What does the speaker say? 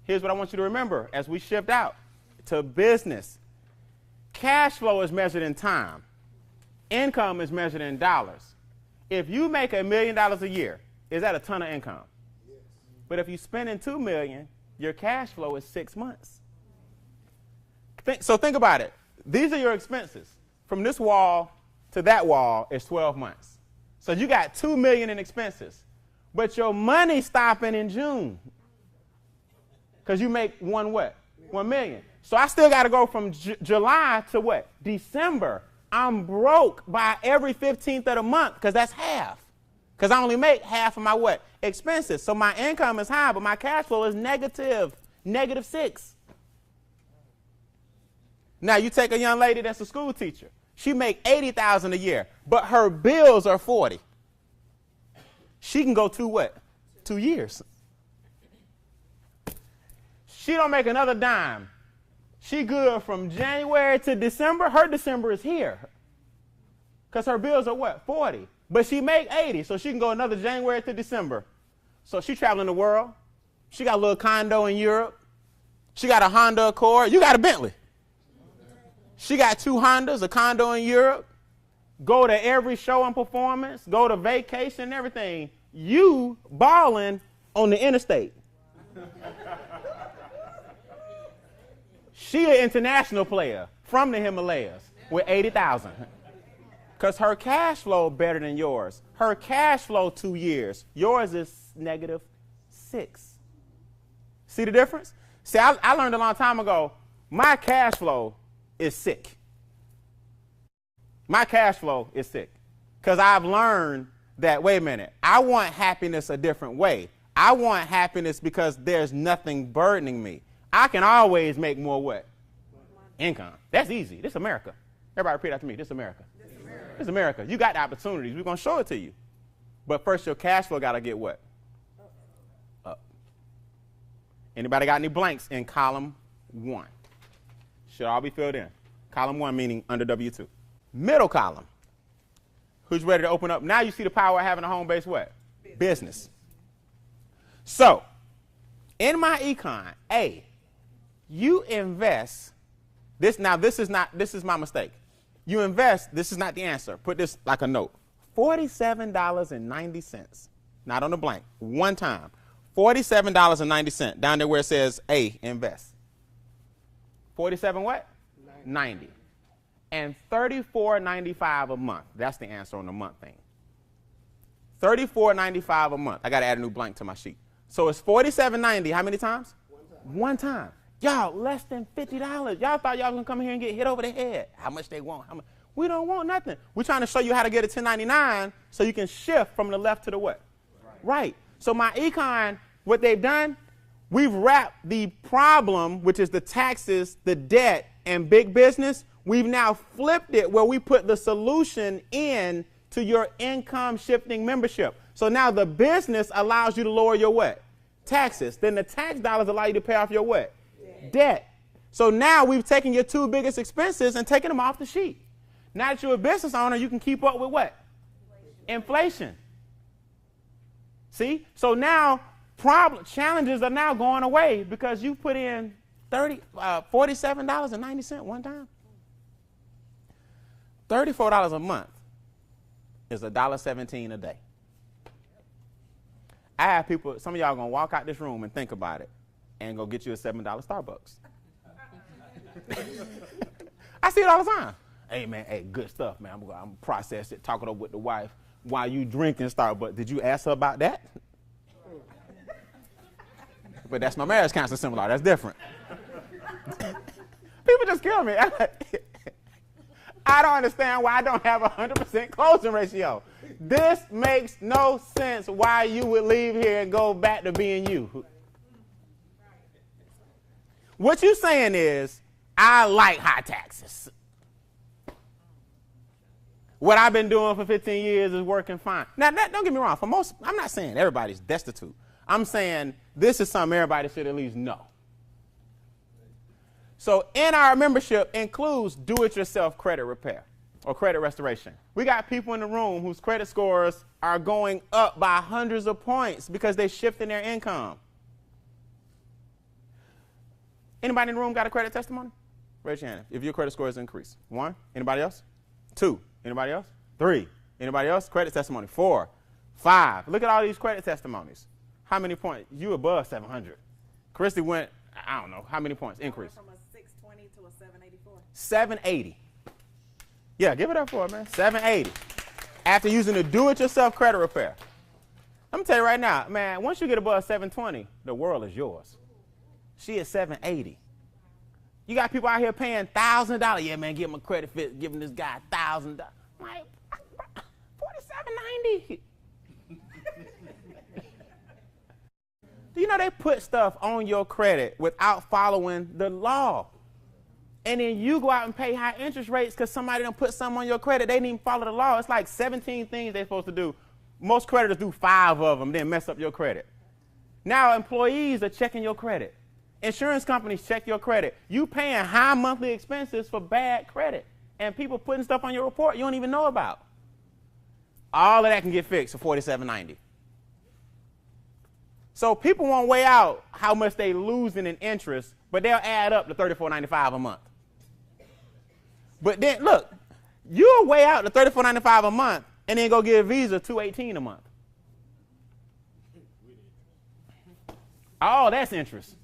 here's what I want you to remember as we shift out to business. Cash flow is measured in time. Income is measured in dollars. If you make $1 million a year, is that a ton of income? Yes. But if you're spending $2 million, your cash flow is 6 months. So think about it. These are your expenses. From this wall to that wall is 12 months. So you got $2 million in expenses, but your money stopping in June because you make $1 million. So I still got to go from July to what? December. I'm broke by every 15th of the month because that's half. Because I only make half of my what? Expenses. So my income is high, but my cash flow is negative -6. Now you take a young lady that's a school teacher. She make $80,000 a year, but her bills are $40,000. She can go to what? 2 years. She don't make another dime. She good from January to December. Her December is here because her bills are what? $40,000. But she make $80,000, so she can go another January to December. So she traveling the world. She got a little condo in Europe. She got a Honda Accord. You got a Bentley. She got 2 Hondas, a condo in Europe. Go to every show and performance. Go to vacation and everything. You balling on the interstate. She an international player from the Himalayas with $80,000. Because her cash flow better than yours. Her cash flow 2 years. Yours is -6. See the difference? See, I learned a long time ago, my cash flow is sick. My cash flow is sick. Because I've learned that, wait a minute, I want happiness a different way. I want happiness because there's nothing burdening me. I can always make more what? Income. That's easy. This is America. Everybody repeat after me. This is America. This is America. You got the opportunities. We're going to show it to you. But first, your cash flow got to get what? Up. Anybody got any blanks in column 1? Should all be filled in. Column 1 meaning under W2. Middle column. Who's ready to open up? Now you see the power of having a home-based what? Business. So, in MyEcon, A, you invest. This is my mistake. You invest, this is not the answer. Put this like a note. $47.90. Not on the blank. One time. $47.90. Down there where it says A, invest. 47 what? 90. And $34.95 a month. That's the answer on the month thing. $34.95 a month. I got to add a new blank to my sheet. So it's $47.90. How many times? One time. Y'all, less than $50. Y'all thought y'all was going to come here and get hit over the head. How much they want? How much? We don't want nothing. We're trying to show you how to get a 1099 so you can shift from the left to the what? Right. So MyEcon, what they've done, we've wrapped the problem, which is the taxes, the debt, and big business. We've now flipped it where we put the solution in to your income shifting membership. So now the business allows you to lower your what? Taxes. Then the tax dollars allow you to pay off your what? Debt. So now we've taken your 2 biggest expenses and taken them off the sheet. Now that you're a business owner, you can keep up with what? Inflation. See? So now challenges are now going away because you put in $47.90 one time. $34 a month is $1.17 a day. I have people, some of y'all going to walk out this room and think about it and go get you a $7 Starbucks. I see it all the time. Hey, man, hey, good stuff, man. I'm going to process it, talk it over with the wife while you drinking Starbucks. Did you ask her about that? But that's my marriage counseling seminar. That's different. People just kill me. I don't understand why I don't have a 100% closing ratio. This makes no sense why you would leave here and go back to being you. What you're saying is, I like high taxes. What I've been doing for 15 years is working fine. Now, don't get me wrong. For most, I'm not saying everybody's destitute. I'm saying this is something everybody should at least know. So in our membership includes do-it-yourself credit repair or credit restoration. We got people in the room whose credit scores are going up by hundreds of points because they're shifting their income. Anybody in the room got a credit testimony? Raise your hand if your credit score is increased. 1. Anybody else? 2. Anybody else? 3. Anybody else? Credit testimony. 4. 5. Look at all these credit testimonies. How many points? You above 700. Christy went, I don't know, how many points increase? From a 620 to a 784. 780. Yeah, give it up for her, man. 780. After using the do-it-yourself credit repair. Let me tell you right now, man, once you get above 720, the world is yours. She is 780. You got people out here paying $1,000. Yeah, man, give him a credit fit, giving this guy $1,000. Like, $47.90. Do you know they put stuff on your credit without following the law? And then you go out and pay high interest rates because somebody done put something on your credit. They didn't even follow the law. It's like 17 things they're supposed to do. Most creditors do 5 of them, then mess up your credit. Now employees are checking your credit. Insurance companies check your credit. You paying high monthly expenses for bad credit. And people putting stuff on your report you don't even know about. All of that can get fixed for $47.90. So people won't weigh out how much they losing in interest, but they'll add up to $34.95 a month. But then, look, you'll weigh out the $34.95 a month and then go give Visa $218 a month. Oh, that's interest.